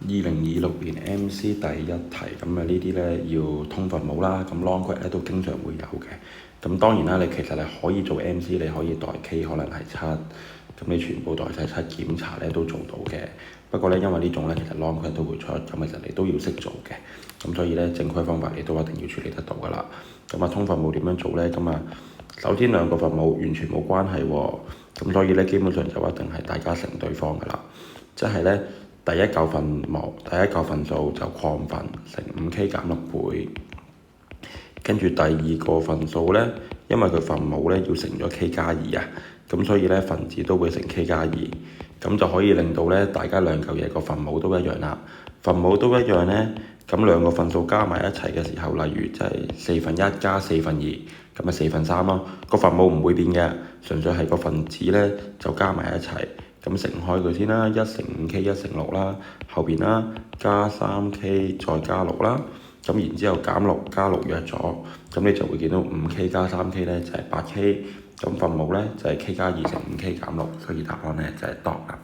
2026年 MC 第一題，咁啊呢啲呢要通分母啦，咁 long grad 咧都經常會有嘅。咁當然啦，其實你可以做 MC，你可以代 K 可能係7，咁你全部代晒7檢查呢都做到嘅。不過呢，因為呢種呢其實 long grad 都會出，咁其實你都要識做嘅。咁所以呢，正規方法你都一定要處理得到㗎啦。咁啊通分母點樣做呢？咁啊首先兩個分母完全冇關係喎，咁所以呢，基本上就一定係大家乘對方㗎啦，即係呢。第一嚿份數就礦分乘5K 減6倍，跟住第二個份數呢，因為佢分母呢要乘咗 K 加2啊，咁所以呢分子都會乘 K 加2，咁就可以令到呢大家兩嚿嘢個分母都一樣啦。分母都一樣呢，咁兩個份數加埋一齊嘅時候，例如就係1/4加2/4，咁咪3/4咯。個分母唔會變嘅，純粹係個分子呢就加埋一齊。咁乘開佢先啦，1乘5K 1乘6啦，後邊啦加3K 再加6啦，咁然之後減6加6約咗，咁你就會見到5K 加3K 呢就係8K，咁分母呢就係 K 加2乘5K 減6，所以答案呢就係 dot 啦。